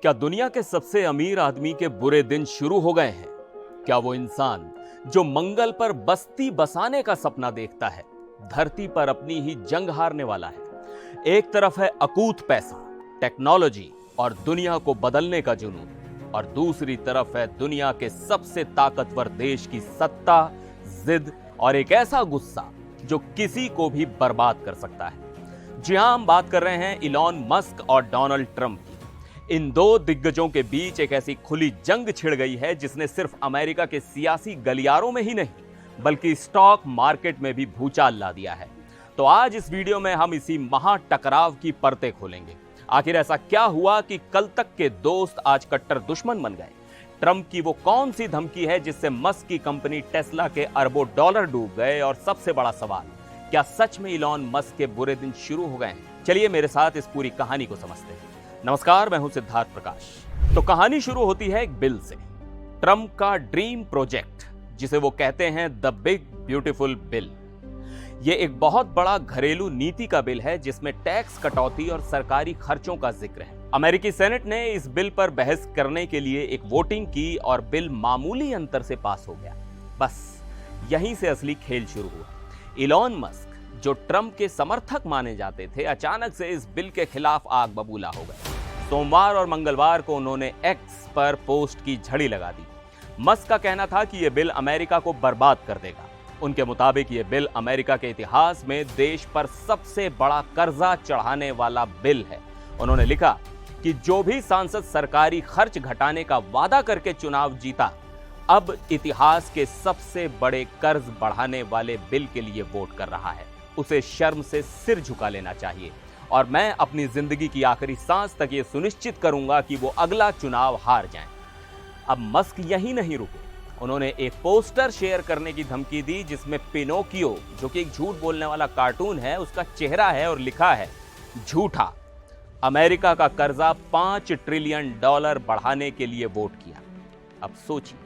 क्या दुनिया के सबसे अमीर आदमी के बुरे दिन शुरू हो गए हैं? क्या वो इंसान जो मंगल पर बस्ती बसाने का सपना देखता है, धरती पर अपनी ही जंग हारने वाला है? एक तरफ है अकूत पैसा, टेक्नोलॉजी और दुनिया को बदलने का जुनून, और दूसरी तरफ है दुनिया के सबसे ताकतवर देश की सत्ता, जिद और एक ऐसा गुस्सा जो किसी को भी बर्बाद कर सकता है। जी हां, हम बात कर रहे हैं इलॉन मस्क और डोनाल्ड ट्रंप की। इन दो दिग्गजों के बीच एक ऐसी खुली जंग छिड़ गई है जिसने सिर्फ अमेरिका के सियासी गलियारों में ही नहीं बल्कि स्टॉक मार्केट में भी भूचाल ला दिया है। तो आज इस वीडियो में हम इसी महा टकराव की परतें खोलेंगे। आखिर ऐसा क्या हुआ कि कल तक के दोस्त आज कट्टर दुश्मन बन गए? ट्रंप की वो कौन सी धमकी है जिससे मस्क की कंपनी टेस्ला के अरबों डॉलर डूब गए? और सबसे बड़ा सवाल, क्या सच में इलॉन मस्क के बुरे दिन शुरू हो गए हैं? चलिए मेरे साथ इस पूरी कहानी को समझते हैं। नमस्कार, मैं हूं सिद्धार्थ प्रकाश। तो कहानी शुरू होती है एक बिल से, ट्रंप का ड्रीम प्रोजेक्ट, जिसे वो कहते हैं द बिग ब्यूटीफुल बिल। ये एक बहुत बड़ा घरेलू नीति का बिल है जिसमें टैक्स कटौती और सरकारी खर्चों का जिक्र है। अमेरिकी सेनेट ने इस बिल पर बहस करने के लिए एक वोटिंग की और बिल मामूली अंतर से पास हो गया। बस यहीं से असली खेल शुरू हुआ। इलॉन मस्क, जो ट्रंप के समर्थक माने जाते थे, अचानक से इस बिल के खिलाफ आग बबूला हो गए। सोमवार और मंगलवार को उन्होंने एक्स पर पोस्ट की झड़ी लगा दी। मस्क का कहना था कि यह बिल अमेरिका को बर्बाद कर देगा। उनके मुताबिक यह बिल अमेरिका के इतिहास में देश पर सबसे बड़ा कर्जा चढ़ाने वाला बिल है। उन्होंने लिखा कि जो भी सांसद सरकारी खर्च घटाने का वादा करके चुनाव जीता, अब इतिहास के सबसे बड़े कर्ज बढ़ाने वाले बिल के लिए वोट कर रहा है। उसे शर्म से सिर झुका लेना चाहिए और मैं अपनी जिंदगी की आखिरी सांस तक ये सुनिश्चित करूंगा कि वो अगला चुनाव हार जाएं। अब मस्क यहीं नहीं रुके। उन्होंने एक पोस्टर शेयर करने की धमकी दी जिसमें पिनोकियो, जो कि एक झूठ बोलने वाला कार्टून है, उसका चेहरा है और लिखा है झूठा। अमेरिका का कर्जा $5 ट्रिलियन बढ़ाने के लिए वोट किया। अब सोचिए,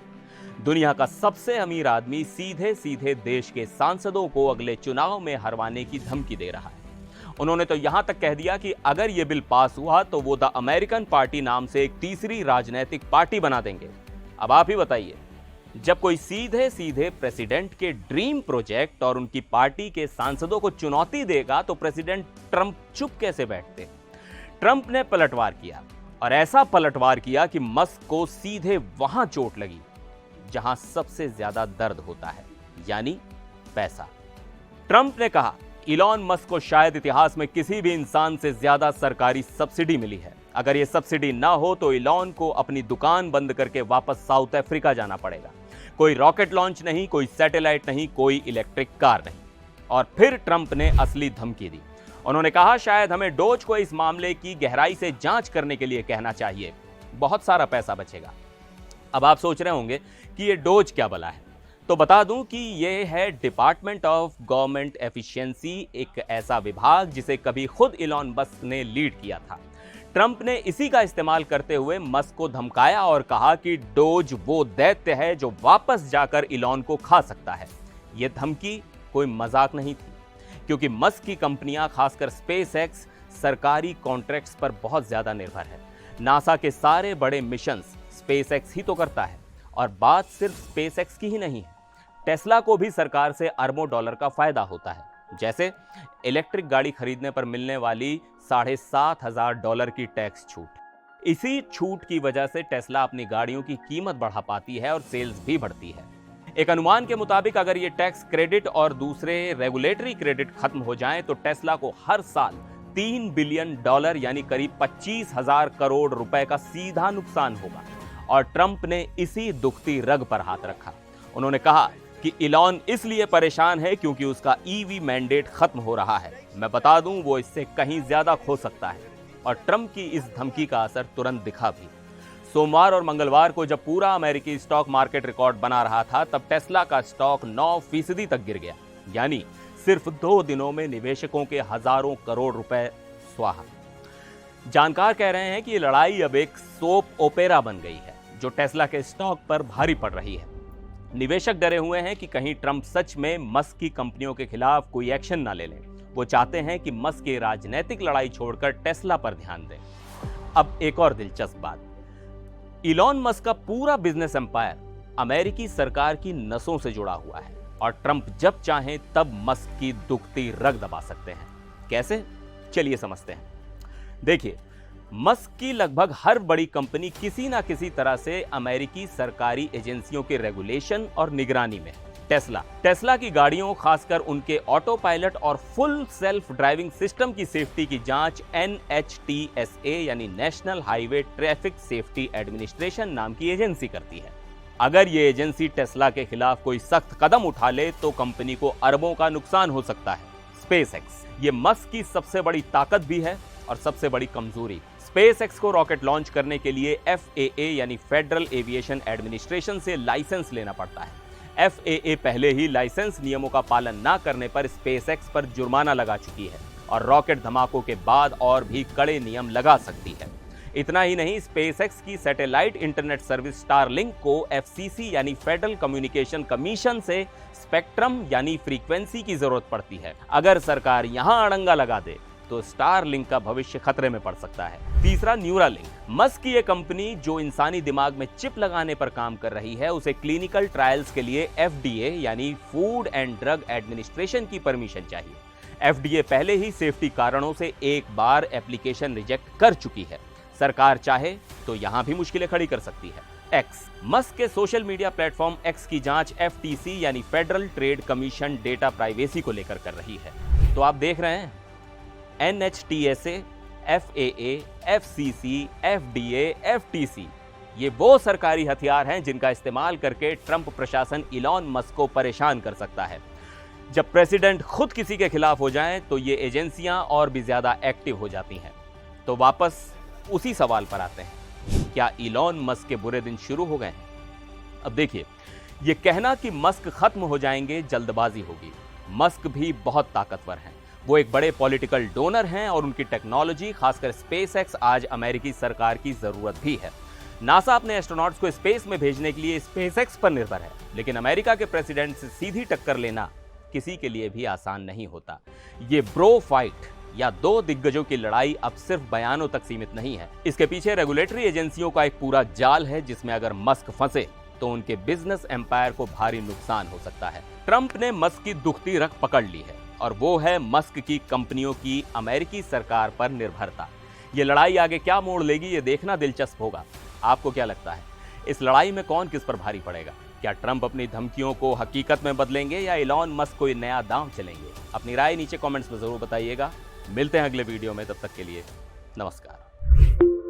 दुनिया का सबसे अमीर आदमी सीधे सीधे देश के सांसदों को अगले चुनाव में हरवाने की धमकी दे रहा है। उन्होंने तो यहां तक कह दिया कि अगर यह बिल पास हुआ तो वो द अमेरिकन पार्टी नाम से एक तीसरी राजनीतिक पार्टी बना देंगे। अब आप ही बताइए, जब कोई सीधे सीधे प्रेसिडेंट के ड्रीम प्रोजेक्ट और उनकी पार्टी के सांसदों को चुनौती देगा तो प्रेसिडेंट ट्रंप चुप कैसे बैठते? ट्रंप ने पलटवार किया, और ऐसा पलटवार किया कि मस्क को सीधे वहां चोट लगी जहां सबसे ज्यादा दर्द होता है, यानी पैसा। ट्रंप ने कहा, इलॉन मस्क को शायद इतिहास में किसी भी इंसान से ज्यादा सरकारी सब्सिडी मिली है। अगर यह सब्सिडी ना हो तो इलॉन को अपनी दुकान बंद करके वापस साउथ अफ्रीका जाना पड़ेगा। कोई रॉकेट लॉन्च नहीं, कोई सैटेलाइट नहीं, कोई इलेक्ट्रिक कार नहीं। और फिर ट्रंप ने असली धमकी दी। उन्होंने कहा, शायद हमें डोज को इस मामले की गहराई से जांच करने के लिए कहना चाहिए, बहुत सारा पैसा बचेगा। अब आप सोच रहे होंगे कि ये डोज क्या बला है, तो बता दूं कि ये है डिपार्टमेंट ऑफ गवर्नमेंट एफिशिएंसी, एक ऐसा विभाग जिसे कभी खुद इलॉन मस्क ने लीड किया था। ट्रंप ने इसी का इस्तेमाल करते हुए मस्क को धमकाया और कहा कि डोज वो दैत्य है जो वापस जाकर इलॉन को खा सकता है। यह धमकी कोई मजाक नहीं थी, क्योंकि मस्क की कंपनियां, खासकर स्पेस एक्स, सरकारी कॉन्ट्रैक्ट्स पर बहुत ज्यादा निर्भर है। नासा के सारे बड़े मिशंस स्पेस एक्स ही तो करता है। और बात सिर्फ स्पेस एक्स की ही नहीं है, टेस्ला को भी सरकार से अरबों डॉलर का फायदा होता है। जैसे इलेक्ट्रिक गाड़ी खरीदने पर मिलने वाली $7,500 की टैक्स छूट। इसी छूट की वजह से टेस्ला अपनी गाड़ियों की कीमत बढ़ा पाती है और सेल्स भी बढ़ती है। एक अनुमान के मुताबिक अगर ये टैक्स क्रेडिट और दूसरे रेगुलेटरी क्रेडिट खत्म हो जाएं तो टेस्ला को हर साल $3 बिलियन यानी करीब 25,000 करोड़ रुपए का सीधा नुकसान होगा। और ट्रंप ने इसी दुखती रग पर हाथ रखा। उन्होंने कहा कि इलॉन इसलिए परेशान है क्योंकि उसका ईवी मैंडेट खत्म हो रहा है। मैं बता दूं, वो इससे कहीं ज्यादा खो सकता है। और ट्रंप की इस धमकी का असर तुरंत दिखा भी। सोमवार और मंगलवार को जब पूरा अमेरिकी स्टॉक मार्केट रिकॉर्ड बना रहा था, तब टेस्ला का स्टॉक 9% तक गिर गया। यानी सिर्फ 2 दिनों में निवेशकों के हजारों करोड़ रुपए स्वाहा। जानकार कह रहे हैं कि ये लड़ाई अब एक सोप ओपेरा बन गई है जो टेस्ला के स्टॉक पर भारी पड़ रही है। निवेशक डरे हुए हैं कि कहीं ट्रंप सच में मस्क की कंपनियों के खिलाफ कोई एक्शन ना ले लें। वो चाहते हैं कि मस्क की राजनीतिक लड़ाई छोड़कर टेस्ला पर ध्यान दें। अब एक और दिलचस्प बात, इलॉन मस्क का पूरा बिजनेस एम्पायर अमेरिकी सरकार की नसों से जुड़ा हुआ है और ट्रंप जब चाहें तब मस्क की दुखती रग दबा सकते हैं। कैसे? चलिए समझते हैं। देखिए, मस्क की लगभग हर बड़ी कंपनी किसी ना किसी तरह से अमेरिकी सरकारी एजेंसियों के रेगुलेशन और निगरानी में है। टेस्ला की गाड़ियों, खासकर उनके ऑटो पायलट और फुल सेल्फ ड्राइविंग सिस्टम की सेफ्टी की जांच NHTSA यानी national highway traffic safety administration नाम की एजेंसी करती है। अगर ये एजेंसी टेस्ला के खिलाफ कोई सख्त कदम उठा ले तो कंपनी को अरबों का नुकसान हो सकता है। स्पेसएक्स, ये मस्क की सबसे बड़ी ताकत भी है और सबसे बड़ी कमजोरी। स्पेसएक्स को रॉकेट लॉन्च करने के लिए FAA यानी फेडरल एविएशन एडमिनिस्ट्रेशन से लाइसेंस लेना पड़ता है। FAA पहले ही लाइसेंस नियमों का पालन न करने पर स्पेसएक्स पर जुर्माना लगा चुकी है और रॉकेट धमाकों के बाद और भी कड़े नियम लगा सकती है। इतना ही नहीं, स्पेसएक्स की सैटेलाइट इंटरनेट सर्विस स्टारलिंक को FCC यानी फेडरल कम्युनिकेशन कमीशन से स्पेक्ट्रम यानी फ्रीक्वेंसी की जरूरत पड़ती है। अगर सरकार यहां अड़ंगा लगा दे तो स्टारलिंक का भविष्य खतरे में पड़ सकता है। तीसरा, न्यूरालिंक। मस्क की यह कंपनी जो इंसानी दिमाग में चिप लगाने पर काम कर रही है, उसे क्लिनिकल ट्रायल्स के लिए FDA यानी फूड एंड ड्रग एडमिनिस्ट्रेशन की परमिशन चाहिए। FDA पहले ही सेफ्टी कारणों से एक बार एप्लीकेशन रिजेक्ट कर चुकी है। सरकार चाहे तो यहां भी मुश्किलें खड़ी कर सकती है। X, मस्क के सोशल मीडिया प्लेटफॉर्म X की जांच FTC यानी federal trade commission data privacy को लेकर कर रही है। तो आप देख रहे हैं, NHTSA, FAA, FCC, FDA, FTC, ये वो सरकारी हथियार हैं जिनका इस्तेमाल करके ट्रंप प्रशासन इलॉन मस्क को परेशान कर सकता है। जब प्रेसिडेंट खुद किसी के खिलाफ हो जाएं तो ये एजेंसियां और भी ज्यादा एक्टिव हो जाती हैं। तो वापस उसी सवाल पर आते हैं, क्या इलॉन मस्क के बुरे दिन शुरू हो गए हैं? अब देखिए, ये कहना कि मस्क खत्म हो जाएंगे जल्दबाजी होगी। मस्क भी बहुत ताकतवर हैं। वो एक बड़े पॉलिटिकल डोनर हैं और उनकी टेक्नोलॉजी, खासकर स्पेसएक्स, आज अमेरिकी सरकार की जरूरत भी है। नासा अपने एस्ट्रोनॉट्स को स्पेस में भेजने के लिए स्पेसएक्स पर निर्भर है, लेकिन अमेरिका के प्रेसिडेंट से सीधी टक्कर लेना किसी के लिए भी आसान नहीं होता। ये ब्रो फाइट या दो दिग्गजों की लड़ाई अब सिर्फ बयानों तक सीमित नहीं है। इसके पीछे रेगुलेटरी एजेंसियों का एक पूरा जाल है, जिसमें अगर मस्क फंसे तो उनके बिजनेस एम्पायर को भारी नुकसान हो सकता है। ट्रंप ने मस्क की दुखती रग पकड़ ली है और वो है मस्क की कंपनियों की अमेरिकी सरकार पर निर्भरता। ये लड़ाई आगे क्या मोड़ लेगी, ये देखना दिलचस्प होगा। आपको क्या लगता है, इस लड़ाई में कौन किस पर भारी पड़ेगा? क्या ट्रंप अपनी धमकियों को हकीकत में बदलेंगे या इलॉन मस्क कोई नया दांव चलेंगे? अपनी राय नीचे कमेंट्स में जरूर बताइएगा। मिलते हैं अगले वीडियो में, तब तक के लिए नमस्कार।